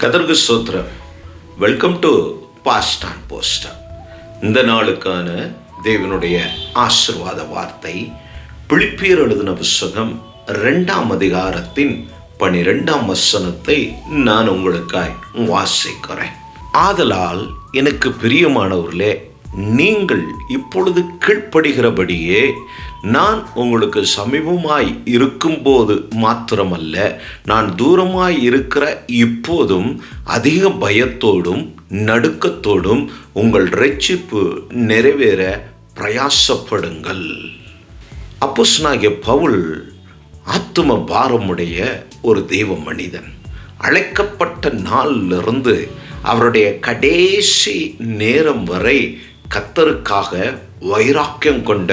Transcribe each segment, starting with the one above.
கர்த்தருக்கு ஸ்தோத்திரம். Welcome to fast and poster. இந்த நாளுக்கான தேவனுடைய ஆசீர்வாத வார்த்தை பிலிப்பியர் எழுதின புத்தகம் 2ஆம் அதிகாரத்தின் 12ஆம் வசனத்தை நான் உங்களுக்காய் வாசிக்கிறேன். ஆதலால் எனக்கு பிரியமானவர்களே, நீங்கள் இப்பொழுது கீழ்ப்படுகிறபடியே நான் உங்களுக்கு சமீபமாய் இருக்கும்போது மாத்திரமல்ல, நான் தூரமாய் இருக்கிற இப்போதும் அதிக பயத்தோடும் நடுக்கத்தோடும் உங்கள் இரட்சிப்பு நிறைவேற பிரயாசப்படுங்கள். அப்போஸ்தலனாகிய பவுல் ஆத்தும பாரமுடைய ஒரு தேவ மனிதன். அழைக்கப்பட்ட நாளிலிருந்து அவருடைய கடைசி நேரம் வரை கர்த்தருக்காக வைராக்கியம் கொண்ட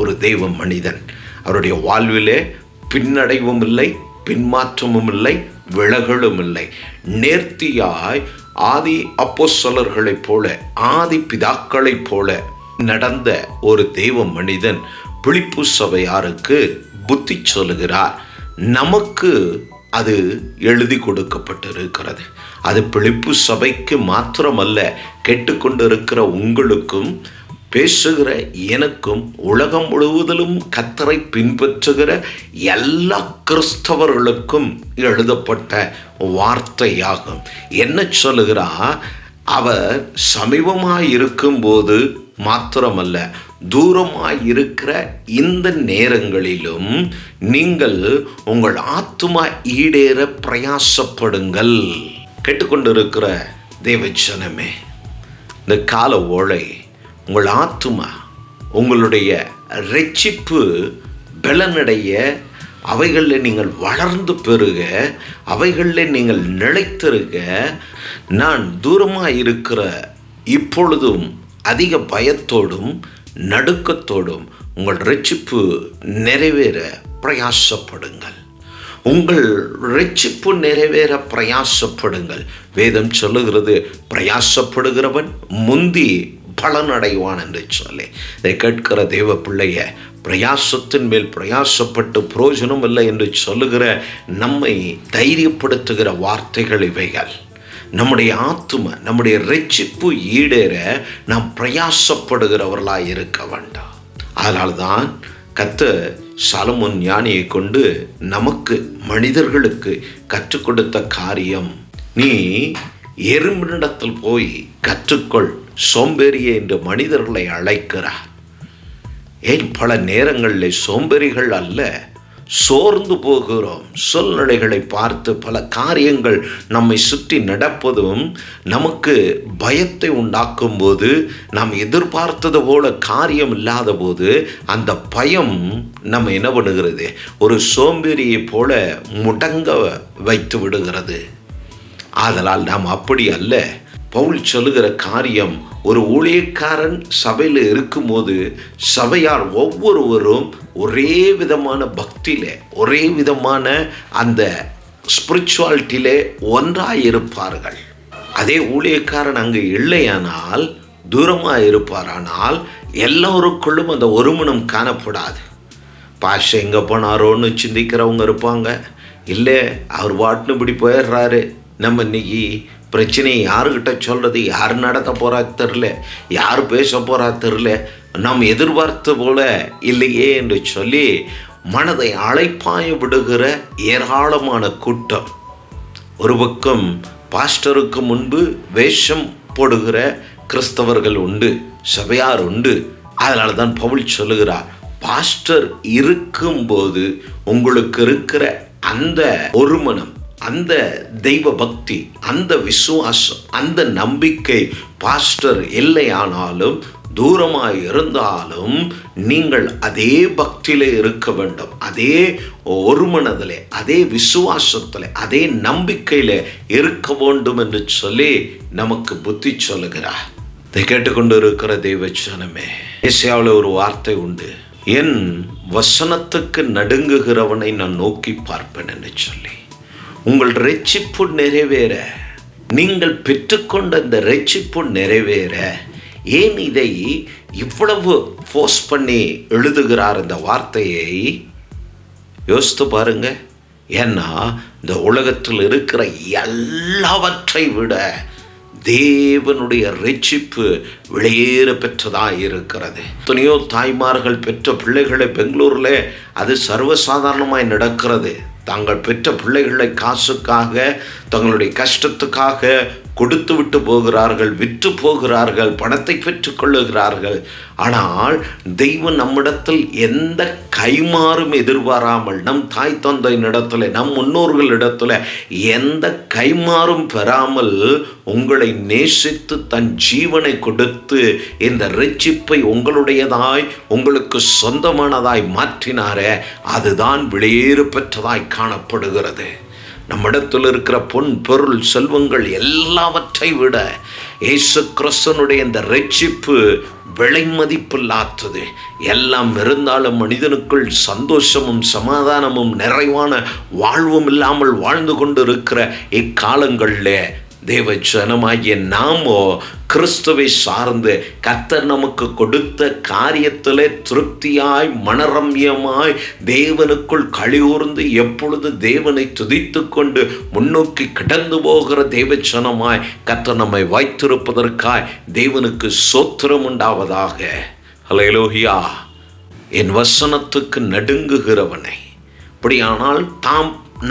ஒரு தெய்வ மனிதன். அவருடைய வாழ்விலே பின்னடைவும் இல்லை, பின்மாற்றமும் இல்லை, விலகலும் இல்லை. நேர்த்தியாய் ஆதி அப்போஸ்தலர்களைப் போல, ஆதி பிதாக்களைப் போல நடந்த ஒரு தெய்வ மனிதன் பிலிப்பு சபையாருக்கு புத்தி சொல்லுகிறார். நமக்கு அது எழுதி கொடுக்கப்பட்டிருக்கிறது. அது பிலிப்பு சபைக்கு மாத்திரமல்ல, கேட்டுக்கொண்டிருக்கிற உங்களுக்கும், பேசுகிற எனக்கும், உலகம் முழுவதிலும் கர்த்தரை பின்பற்றுகிற எல்லா கிறிஸ்தவர்களுக்கும் எழுதப்பட்ட வார்த்தையாகும். என்ன சொல்லுகிறார்? அவர் சமீபமாய் இருக்கும்போது மாத்திரமல்ல, தூரமாய் இருக்கிற இந்த நேரங்களிலும் நீங்கள் உங்கள் ஆத்துமா ஈடேற பிரயாசப்படுங்கள். கேட்டுக்கொண்டிருக்கிற தேவஜனமே, இந்த கால ஓலை உங்கள் ஆத்துமா, உங்களுடைய இரட்சிப்பு பலனடைய, அவைகளில் நீங்கள் வளர்ந்து பெறுக, அவைகளில் நீங்கள் நிலைத்திருக்க, நான் தூரமாக இருக்கிற இப்பொழுதும் அதிக பயத்தோடும் நடுக்கத்தோடும் உங்கள் இரட்சிப்பு நிறைவேற பிரயாசப்படுங்கள். உங்கள் இரட்சிப்பு நிறைவேற பிரயாசப்படுங்கள். வேதம் சொல்லுகிறது, பிரயாசப்படுகிறவன் முந்தி பலனடைவான் என்று சொல்லி. இதை கேட்கிற தேவ பிள்ளைய, பிரயாசத்தின் மேல் பிரயாசப்பட்டு பிரயோஜனம் இல்லை என்று சொல்லுகிற நம்மை தைரியப்படுத்துகிற வார்த்தைகள் இவைகள். நம்முடைய ஆத்தும, நம்முடைய இரட்சிப்பு ஈடேற நாம் பிரயாசப்படுகிறவர்களாய் இருக்க வேண்டாம். அதனால்தான் கர்த்தர் சாலமோன் ஞானியை கொண்டு நமக்கு, மனிதர்களுக்கு கற்றுக் கொடுத்த காரியம், நீ எறும்பினிடத்தில் போய் கற்றுக்கொள், சோம்பேறியே என்று மனிதர்களை அழைக்கிறார். ஏன் பல நேரங்களில் சோம்பேறிகள் அல்ல, சோர்ந்து போகிறோம். சூழ்நிலைகளை பார்த்து பல காரியங்கள் நம்மை சுற்றி நடப்பதும் நமக்கு பயத்தை உண்டாக்கும் போது, நாம் எதிர்பார்த்தது போல காரியம் இல்லாத போது அந்த பயம் நம்ம என்ன பண்ணுகிறது? ஒரு சோம்பேறியை போல முடங்க வைத்து விடுகிறது. ஆதலால் நாம் அப்படி அல்ல. பவுல் சொல்லுகிற காரியம், ஒரு ஊழியக்காரன் சபையில் இருக்கும்போது சபையார் ஒவ்வொருவரும் ஒரே விதமான பக்தியிலே, ஒரே விதமான அந்த ஸ்பிரிச்சுவாலிட்டியிலே ஒன்றாய் இருப்பார்கள். அதே ஊழியக்காரன் அங்கு இல்லையானால், தூரமாக இருப்பாரானால், எல்லோருக்குள்ளும் அந்த ஒருமனம் காணப்படாது. பாஷை எங்கே போனாரோன்னு சிந்திக்கிறவங்க இருப்பாங்க. இல்லை, அவர் வாட்டுன்னு இப்படி போயிடுறாரு, நம்ம இன்னைக்கு பிரச்சனையை யாருக்கிட்ட சொல்கிறது, யார் நடத்த போகிறா தெரில, யார் பேச போகிறா தெரில, நாம் எதிர்பார்த்த போல இல்லையே என்று சொல்லி மனதை அலைப்பாய விடுகிற ஏராளமான கூட்டம். ஒரு பக்கம் பாஸ்டருக்கு முன்பு வேஷம் போடுகிற கிறிஸ்தவர்கள் உண்டு, சபையார் உண்டு. அதனால தான் பவுல் சொல்லுகிறார், பாஸ்டர் இருக்கும்போது உங்களுக்கு இருக்கிற அந்த ஒருமனம், அந்த தெய்வ பக்தி, அந்த விசுவாசம், அந்த நம்பிக்கை பாஸ்டர் இல்லையானாலும், தூரமாக இருந்தாலும் நீங்கள் அதே பக்தியிலே இருக்க வேண்டும். அதே ஒருமனதிலே, அதே விசுவாசத்திலே, அதே நம்பிக்கையிலே இருக்க வேண்டும் என்று சொல்லி நமக்கு புத்தி சொல்லுகிறார். இதை கேட்டுக்கொண்டு இருக்கிற தெய்வஜனமே, ஏசாயாவில் ஒரு வார்த்தை உண்டு, என் வசனத்துக்கு நடுங்குகிறவனை நான் நோக்கி பார்ப்பேன் என்று சொல்லி. உங்கள் இரட்சிப்பு நிறைவேற, நீங்கள் பெற்றுக்கொண்ட இந்த இரட்சிப்பு நிறைவேற, ஏன் இதை இவ்வளவு ஃபோர்ஸ் பண்ணி எழுதுகிறார் இந்த வார்த்தையை? யோசித்து பாருங்க. ஏன்னா இந்த உலகத்தில் இருக்கிற எல்லாவற்றை விட தேவனுடைய ரட்சிப்பு வெளியேற பெற்றதாக இருக்கிறது. எத்தனையோ தாய்மார்கள் பெற்ற பிள்ளைகளை பெங்களூரில் அது சர்வசாதாரணமாய் நடக்கிறது. தாங்கள் பெற்ற பிள்ளைகளை காசுக்காக, தங்களுடைய கஷ்டத்துக்காக கொடுத்து விட்டு போகிறார்கள், விற்று போகிறார்கள், பணத்தை பெற்றுக் கொள்ளுகிறார்கள். ஆனால் தெய்வம் நம்மிடத்தில் எந்த கைமாறும் எதிர்பாராமல், நம் தாய் தந்தையினிடத்தில், நம் முன்னோர்களிடத்தில் எந்த கைமாறும் பெறாமல் உங்களை நேசித்து தன் ஜீவனை கொடுத்து இந்த ரட்சிப்பை உங்களுடையதாய், உங்களுக்கு சொந்தமானதாய் மாற்றினாரே, அதுதான் வெளியேறு பெற்றதாய் காணப்படுகிறது. நம்மிடத்தில் இருக்கிற பொன் பொருள் செல்வங்கள் எல்லாவற்றை விட இயேசு கிறிஸ்துவினுடைய இந்த ரட்சிப்பு விலை மதிப்பில்லாதது. எல்லாம் இருந்தாலும் மனிதனுக்குள் சந்தோஷமும் சமாதானமும் நிறைவான வாழ்வும் இல்லாமல் வாழ்ந்து கொண்டு இருக்கிற இக்காலங்களில் தேவ ஜனமாகிய நாமோ கிறிஸ்துவை சார்ந்து கர்த்தர் நமக்கு கொடுத்த காரியத்திலே திருப்தியாய் மனரம்யமாய் தேவனுக்குள் களிகூர்ந்து எப்பொழுது தேவனை துதித்து கொண்டு முன்னோக்கி கடந்து போகிற தேவ ஜனமாய் கர்த்தர் நம்மை வைத்திருப்பதற்காய் தேவனுக்கு ஸ்தோத்திரம் உண்டாவதாக. ஹல்லேலூயா. என் வசனத்துக்கு நடுங்குகிறவனை, அப்படியானால்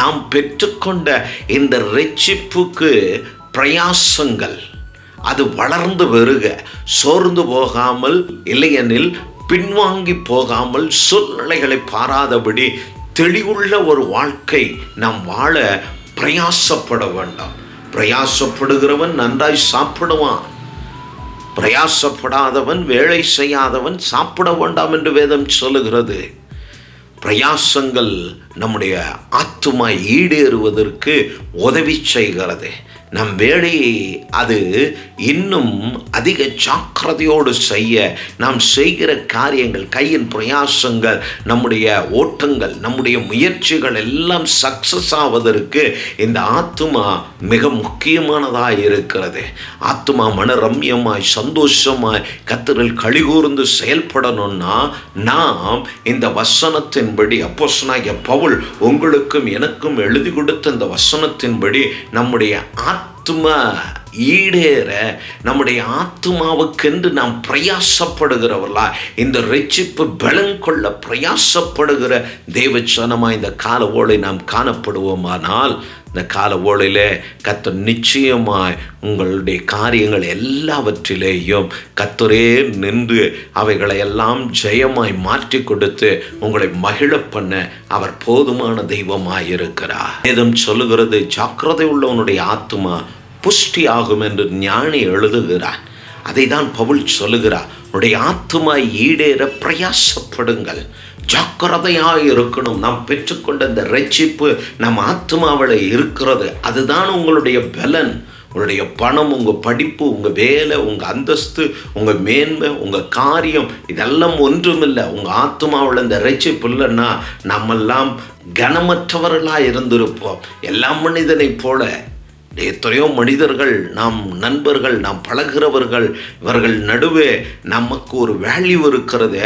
நாம் பெற்றுக்கொண்ட இந்த ரட்சிப்புக்கு பிரயாசங்கள் அது வளர்ந்து வருக, சோர்ந்து போகாமல், இல்லையெனில் பின்வாங்கி போகாமல், சூழ்நிலைகளை பாராதபடி தெளிவுள்ள ஒரு வாழ்க்கை நாம் வாழ பிரயாசப்பட வேண்டாம். பிரயாசப்படுகிறவன் நன்றாய் சாப்பிடுவான், பிரயாசப்படாதவன், வேலை செய்யாதவன் சாப்பிட வேண்டாம் என்று வேதம் சொல்லுகிறது. பிரயாசங்கள் நம்முடைய ஆத்துமா ஈடேறுவதற்கு உதவி செய்கிறது. நம் வேலையை அது இன்னும் அதிக ஜாக்கிரதையோடு செய்ய, நாம் செய்கிற காரியங்கள், கையின் பிரயாசங்கள், நம்முடைய ஓட்டங்கள், நம்முடைய முயற்சிகள் எல்லாம் சக்சஸ் ஆவதற்கு இந்த ஆத்துமா மிக முக்கியமானதாக இருக்கிறது. ஆத்துமா மனரம்யமாய் சந்தோஷமாய் கர்த்தரில் களிகூர்ந்து செயல்படணும்னா நாம் இந்த வசனத்தின்படி, அப்போஸ்தலனாகிய பவுல் உங்களுக்கும் எனக்கும் எழுதி கொடுத்த இந்த வசனத்தின்படி நம்முடைய ஆத்துமா ஈடேற, நம்முடைய ஆத்துமாவுக்கென்று நாம் பிரயாசப்படுகிறவர்களா, இந்த ரட்சிப்பு பலன் கொள்ள பிரயாசப்படுகிற தேவ ஜனமாய் இந்த கால ஓலை நாம் காணப்படுவோமானால், இந்த கால ஓலையில் கர்த்தர் நிச்சயமாய் உங்களுடைய காரியங்கள் எல்லாவற்றிலேயும் கர்த்தரே நின்று அவைகளை எல்லாம் ஜெயமாய் மாற்றி கொடுத்து உங்களை மகிழ பண்ண அவர் போதுமான தெய்வமாய் இருக்கிறார். வேதம் சொல்லுகிறது, ஜாக்கிரதை உள்ளவனுடைய ஆத்துமா புஷ்டி ஆகும் என்று ஞானி எழுதுகிறார். அதை தான் பவுல் சொல்லுகிறார். உன்னுடைய ஆத்துமா ஈடேற பிரயாசப்படுங்கள், ஜாக்கிரதையாக இருக்கணும். நாம் பெற்றுக்கொண்ட இந்த ரட்சிப்பு நம் ஆத்துமாவில் இருக்கிறது. அதுதான் உங்களுடைய பலன். உங்களுடைய பணம், உங்கள் படிப்பு, உங்கள் வேலை, உங்கள் அந்தஸ்து, உங்கள் மேன்மை, உங்கள் காரியம் இதெல்லாம் ஒன்றுமில்லை. உங்கள் ஆத்துமாவில் இந்த ரட்சிப்பு இல்லைன்னா நம்மெல்லாம் கனமற்றவர்களாக இருந்திருப்போம். எல்லா மனிதனைப் போல எத்தனையோ மனிதர்கள், நாம் நண்பர்கள், நாம் பழகிறவர்கள், இவர்கள் நடுவே நமக்கு ஒரு வேல்யூ இருக்கிறது.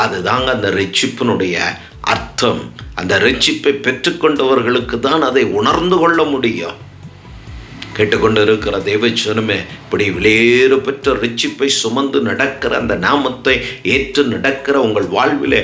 அதுதாங்க அந்த ரட்சிப்பினுடைய அர்த்தம். அந்த ரட்சிப்பை பெற்றுக்கொண்டவர்களுக்கு தான் அதை உணர்ந்து கொள்ள முடியும். கேட்டுக்கொண்டு இருக்கிற தேவஜனமே, இப்படி வெளியேறு பெற்ற ரட்சிப்பை சுமந்து நடக்கிற அந்த நாமத்தை ஏற்று நடக்கிற உங்கள் வாழ்வில்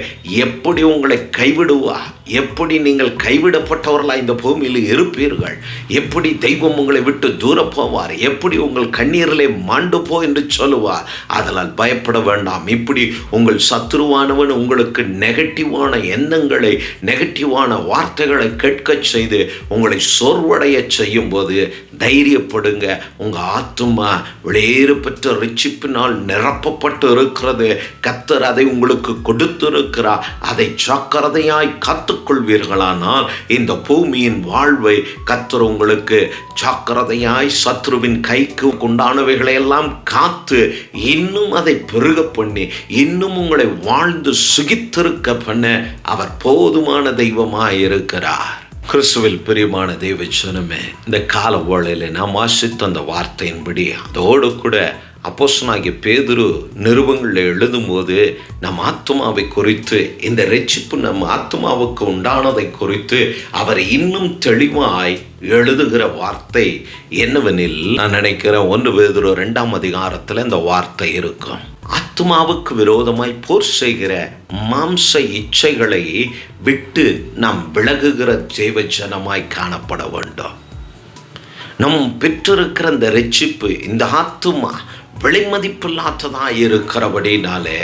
எப்படி உங்களை கைவிடுவா, எப்படி நீங்கள் கைவிடப்பட்டவர்களாக இந்த பூமியில் இருப்பீர்கள், எப்படி தெய்வம் உங்களை விட்டு தூர போவார், எப்படி உங்கள் கண்ணீரிலே மாண்டு போ என்று சொல்லுவார். அதனால் பயப்பட வேண்டாம். இப்படி உங்கள் சத்துருவானவன் உங்களுக்கு நெகட்டிவான எண்ணங்களை, நெகட்டிவான வார்த்தைகளை கேட்க செய்து உங்களை சோர்வடைய செய்யும் போது தைரியப்படுங்க. உங்கள் ஆத்துமா வெளியேறு பெற்ற ரட்சிப்பினால் நிரப்பப்பட்டு இருக்கிறது. கர்த்தர் அதை உங்களுக்கு கொடுத்திருக்கிறார். அதை ஜாக்கிரதையாய் காத்துக்கொள்வீர்களானால் இந்த பூமியின் வாழ்வை கர்த்தர் உங்களுக்கு ஜாக்கிரதையாய் சத்ருவின் கைக்கு உண்டானவைகளையெல்லாம் காத்து இன்னும் அதை பெருக பண்ணி இன்னும் உங்களை வாழ்ந்து சுகித்திருக்க பண்ண அவர் போதுமான தெய்வமாய் இருக்கிறார். கிறிஸ்துவில் பிரியமான தேவ ஜனமே, இந்த கால வேளையில் நாம் வாசித்த அந்த வார்த்தையின்படி அதோடு கூட அப்போஸ்தலனாகிய பேதுரு நிருபங்களில் எழுதும்போது நம் ஆத்துமாவை குறித்து, இந்த இரட்சிப்பு நம் ஆத்துமாவுக்கு உண்டானதை குறித்து அவர் இன்னும் தெளிவாய் எழுதுகிற வார்த்தை என்னவெனில், நான் நினைக்கிறேன் 1 பேதுரு 2ஆம் அதிகாரத்தில் இந்த வார்த்தை இருக்கும். ஆத்துமாவுக்கு விரோதமாய் போர் செய்கிற மாம்ச இச்சைகளை விட்டு நாம் விலகுகிற தேவ ஜனமாய் காணப்பட வேண்டும். நம் பெற்றிருக்கிற இந்த இரட்சிப்பு, இந்த ஆத்துமா விலைமதிப்பில்லாததாக இருக்கிறபடினாலே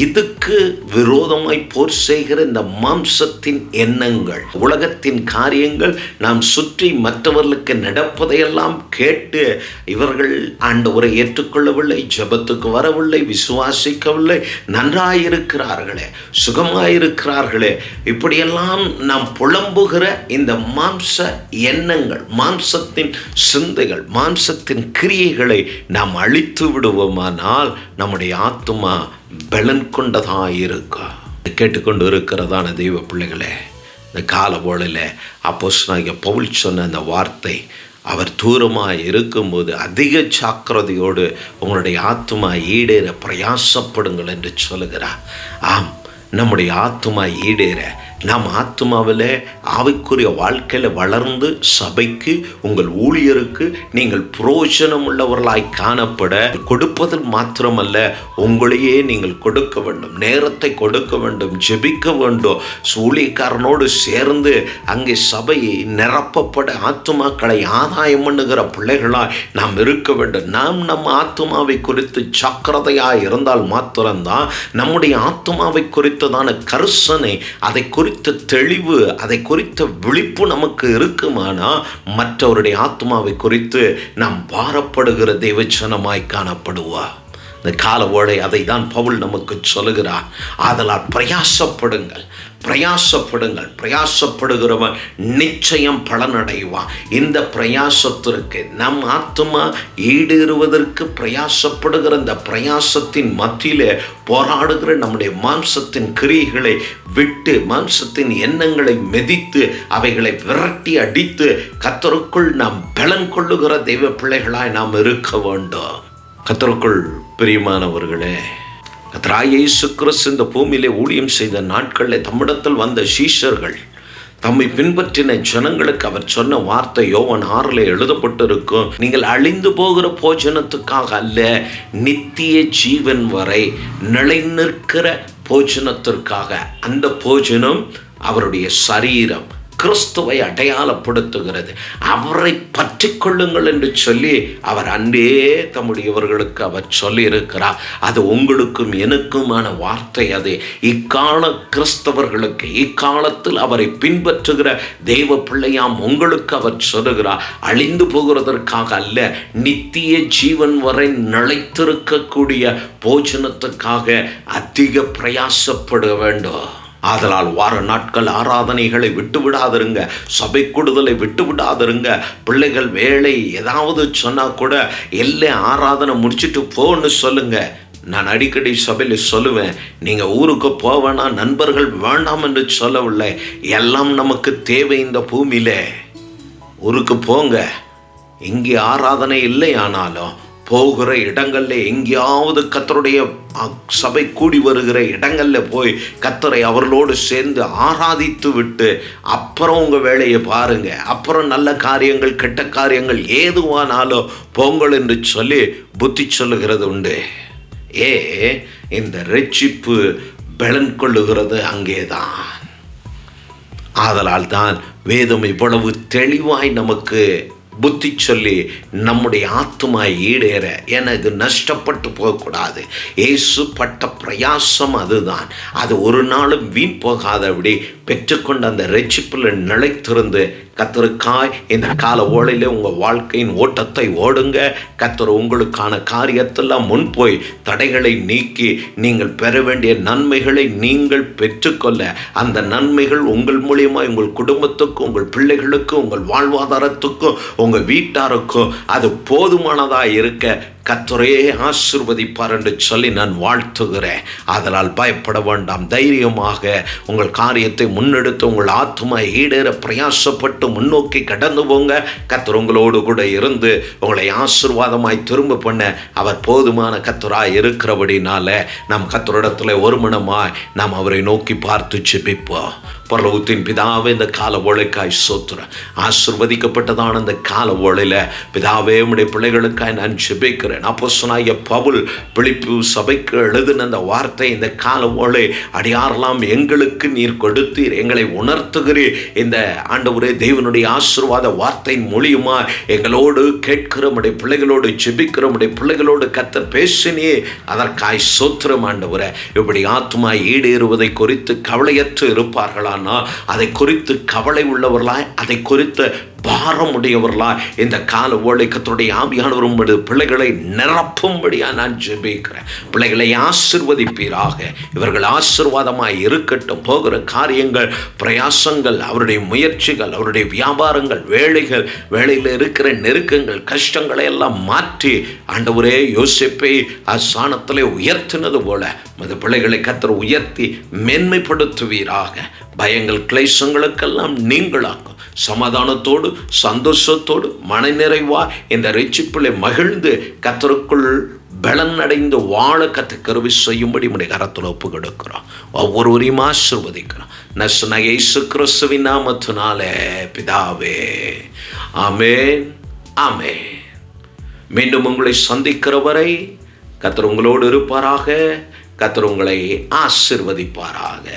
இதுக்கு விரோதமாய் போர் செய்கிற இந்த மாம்சத்தின் எண்ணங்கள், உலகத்தின் காரியங்கள், நாம் சுற்றி மற்றவர்களுக்கு நடப்பதையெல்லாம் கேட்டு இவர்கள் ஆண்டவரை ஏற்றுக்கொள்ளவில்லை, ஜெபத்துக்கு வரவில்லை, விசுவாசிக்கவில்லை, நன்றாயிருக்கிறார்களே, சுகமாயிருக்கிறார்களே, இப்படியெல்லாம் நாம் புலம்புகிற இந்த மாம்ச எண்ணங்கள், மாம்சத்தின் சிந்தைகள், மாம்சத்தின் கிரியைகளை நாம் அழித்து விடுவோமானால் நம்முடைய ஆத்துமா பலன் கொண்டதாயிருக்கும். கேட்டுக்கொண்டு இருக்கிறதான தெய்வ பிள்ளைகளே, இந்த காலவேளையில் அப்போஸ்தலனாகிய பவுல் சொன்ன அந்த வார்த்தை, அவர் தூரமாக இருக்கும்போது அதிக ஜாக்கிரதையோடு உங்களுடைய ஆத்துமா ஈடேற பிரயாசப்படுங்கள் என்று சொல்லுகிறார். ஆம், நம்முடைய ஆத்துமா ஈடேற, நாம் ஆத்துமாவில் ஆவிக்குரிய வாழ்க்கையில் வளர்ந்து சபைக்கு, உங்கள் ஊழியருக்கு நீங்கள் புரோஜனம் உள்ளவர்களாய் காணப்பட கொடுப்பதில் மாத்திரமல்ல, உங்களையே நீங்கள் கொடுக்க வேண்டும், நேரத்தை கொடுக்க வேண்டும், ஜெபிக்க வேண்டும், ஊழியக்காரனோடு சேர்ந்து அங்கே சபை நிரப்பப்பட ஆத்துமாக்களை ஆதாயம் பண்ணுகிற பிள்ளைகளாய் நாம் இருக்க வேண்டும். நாம் நம்ம ஆத்துமாவை குறித்து ஜாக்கிரதையாக இருந்தால் மாத்திரம்தான் நம்முடைய ஆத்துமாவை குறித்ததான கரிசனை, அதை குறித்த தெளிவு, அதை குறித்த விழிப்பு நமக்கு இருக்குமானா மற்றவருடைய ஆத்மாவை குறித்து நாம் பாரப்படுகிற தேவஜனமாய் காணப்படுவா. இந்த காலவோடை அதை தான் பவுல் நமக்கு சொல்லுகிறார். ஆதலால் பிரயாசப்படுங்கள், பிரயாசப்படுங்கள், பிரயாசப்படுகிறவன் நிச்சயம் பலனடைவான். இந்த பிரயாசத்திற்கு, நம் ஆத்துமா ஈடேறுவதற்கு பிரயாசப்படுகிற இந்த பிரயாசத்தின் மத்தியிலே போராடுகிற நம்முடைய மாம்சத்தின் கிரியைகளை விட்டு, மாம்சத்தின் எண்ணங்களை மிதித்து, அவைகளை விரட்டி அடித்து கர்த்தருக்குள் நாம் பலன் கொள்ளுகிற தெய்வ பிள்ளைகளாய் நாம் இருக்க வேண்டும். கர்த்தருக்குள் பிரியமானவர்களே, கர்த்தராகிய இயேசு கிறிஸ்து இந்த பூமியிலே ஊழியம் செய்த நாட்களில் தம்மிடத்தில் வந்த சீஷர்கள், தம்மை பின்பற்றின ஜனங்களுக்கு அவர் சொன்ன வார்த்தை யோவான் 6 எழுதப்பட்டிருக்கும். நீங்கள் அழிந்து போகிற போஜனத்துக்காக அல்ல, நித்திய ஜீவன் வரை நிலை நிற்கிற போஜனத்திற்காக. அந்த போஜனம் அவருடைய சரீரம், கிறிஸ்துவை அடையாளப்படுத்துகிறது. அவரை பற்றி கொள்ளுங்கள் என்று சொல்லி அவர் அன்பே தம்முடையவர்களுக்கு அவர் சொல்லி இருக்கிறார். அது உங்களுக்கும் எனக்குமான வார்த்தை. அது இக்கால கிறிஸ்தவர்களுக்கு, இக்காலத்தில் அவரை பின்பற்றுகிற தெய்வ பிள்ளையாம் உங்களுக்கு அவர் சொல்லுகிறார். அழிந்து போகிறதற்காக அல்ல, நித்திய ஜீவன் வரை நிலைத்திருக்கக்கூடிய போஜனத்துக்காக அதிக பிரயாசப்பட வேண்டும். ஆதலால் வார நாட்கள் ஆராதனைகளை விட்டு விடாதிருங்க, சபை கூடுதலை விட்டு விடாதிருங்க. பிள்ளைகள் வேலை ஏதாவது சொன்னால் கூட எல்லை ஆராதனை முடிச்சுட்டு போன்னு சொல்லுங்க. நான் அடிக்கடி சபையில் சொல்லுவேன், நீங்கள் ஊருக்கு போவேனா, நண்பர்கள் வேண்டாம் என்று சொல்லவில்லை. எல்லாம் நமக்கு தேவை இந்த பூமியில. ஊருக்கு போங்க, இங்கே ஆராதனை இல்லை, ஆனாலும் போகிற இடங்களில் எங்கேயாவது கர்த்தருடைய சபை கூடி வருகிற இடங்களில் போய் கர்த்தரை அவர்களோடு சேர்ந்து ஆராதித்து விட்டு அப்புறம் உங்கள் வேலையை பாருங்கள். அப்புறம் நல்ல காரியங்கள், கெட்ட காரியங்கள் ஏதுவானாலும் போங்கள் என்று சொல்லி புத்தி சொல்லுகிறது உண்டு. இந்த இரட்சிப்பு பலன் கொள்ளுகிறது அங்கேதான். ஆதலால் தான் வேதம் இவ்வளவு தெளிவாய் நமக்கு புத்தி சொல்லி நம்முடைய ஆத்துமா ஈடேற, என இது நஷ்டப்பட்டு போகக்கூடாது. இயேசு பட்ட பிரயாசம் அதுதான். அது ஒரு நாளும் வீண் போகாதபடி பெற்றுக்கொண்ட அந்த இரட்சிப்பில் நிலைத்திருந்து கர்த்தருக்காய் இந்த கால ஓலையில் உங்கள் வாழ்க்கையின் ஓட்டத்தை ஓடுங்க. கர்த்தர் உங்களுக்கான காரியத்தெல்லாம் முன் போய் தடைகளை நீக்கி நீங்கள் பெற வேண்டிய நன்மைகளை நீங்கள் பெற்றுக்கொள்ள, அந்த நன்மைகள் உங்கள் மூலியமாக உங்கள் குடும்பத்துக்கும், உங்கள் பிள்ளைகளுக்கும், உங்கள் வாழ்வாதாரத்துக்கும், உங்கள் வீட்டாருக்கும் அது போதுமானதாக இருக்க கர்த்தரே ஆசீர்வதிப்பார் என்று சொல்லி நான் வாழ்த்துகிறேன். ஆதலால் பயப்பட வேண்டாம், தைரியமாக உங்கள் காரியத்தை முன்னெடுத்து உங்கள் ஆத்துமா ஈடேற பிரயாசப்பட்டு முன்னோக்கி கடந்து போங்க. கர்த்தர் உங்களோடு கூட இருந்து உங்களை ஆசீர்வாதமாய் திரும்ப பண்ண அவர் போதுமான கர்த்தராய் இருக்கிறபடினால நாம் கர்த்தரிடத்தில் ஒருமனமாய் நாம் அவரை நோக்கி பார்த்து ஜெபிப்போம். பரலோகத்தின் பிதாவே, இந்த கால வேளைக்காய் ஸ்தோத்திரம். ஆசீர்வதிக்கப்பட்டதான இந்த கால வேளையில் பிதாவே, உம்முடைய பிள்ளைகளுக்காய் நான் ஜெபிக்கிறேன். அப்போஸ்தலனாகிய பவுல் பிலிப்பி சபைக்கு எழுதின அந்த வார்த்தை, இந்த கால வேளை அடியாரெல்லாம் எங்களுக்கு நீர் கொடுத்தீர், எங்களை உணர்த்துகிறீர். இந்த ஆண்டவரே தேவனுடைய ஆசீர்வாத வார்த்தையின் மூலியமா எங்களோடு கேட்கிற உம்முடைய பிள்ளைகளோடு ஜெபிக்கிற உம்முடைய பிள்ளைகளோடு கர்த்தர் பேசினே, அதற்காய் ஸ்தோத்திரம் ஆண்டவரே. இப்படி ஆத்துமா ஈடேறுவதை குறித்து கவலையற்று இருப்பார்களா? அதை குறித்து கவலை உள்ளவர்களாய், அதை குறித்து பாரம் உடையவர்களாய் இந்த கால வேளை கர்த்தருடைய ஆவியானவரும் பிள்ளைகளை நிரப்பும்படியா நான் ஜெபிக்கிறேன். பிள்ளைகளை ஆசீர்வதிப்பீராக. இவர்கள் ஆசீர்வாதமாய் இருக்கட்டும். போகிற காரியங்கள், பிரயாசங்கள், அவருடைய முயற்சிகள், அவருடைய வியாபாரங்கள், வேலையில் இருக்கிற நெருக்கங்கள், கஷ்டங்களை எல்லாம் மாற்றி ஆண்டவரே யோசேப்பை அஸ்தானத்திலே உயர்த்தினது போல அந்த பிள்ளைகளை கர்த்தர் உயர்த்தி மேன்மைப்படுத்துவீராக. பயங்கள், கிளேசங்களுக்கெல்லாம் நீங்களாக்கும். சமாதானத்தோடு, சந்தோஷத்தோடு, மனநிறைவா இந்த ரட்சிப்பிலே மகிழ்ந்து கர்த்தருக்குள் பலன் அடைந்து வாழ கர்த்தர் கிருபை செய்யும்படி உம்முடைய கரத்தில் ஒப்பு கொடுக்கிறோம். ஒவ்வொருவரையும் ஆசீர்வதிக்கிறோம். நசனாகிய இயேசு கிறிஸ்துவின் நாமத்தினாலே பிதாவே, ஆமென், ஆமென். மீண்டும் உங்களை சந்திக்கிற வரை கர்த்தர் உங்களோடு இருப்பாராக. கர்த்தர் உங்களை ஆசீர்வதிப்பாராக.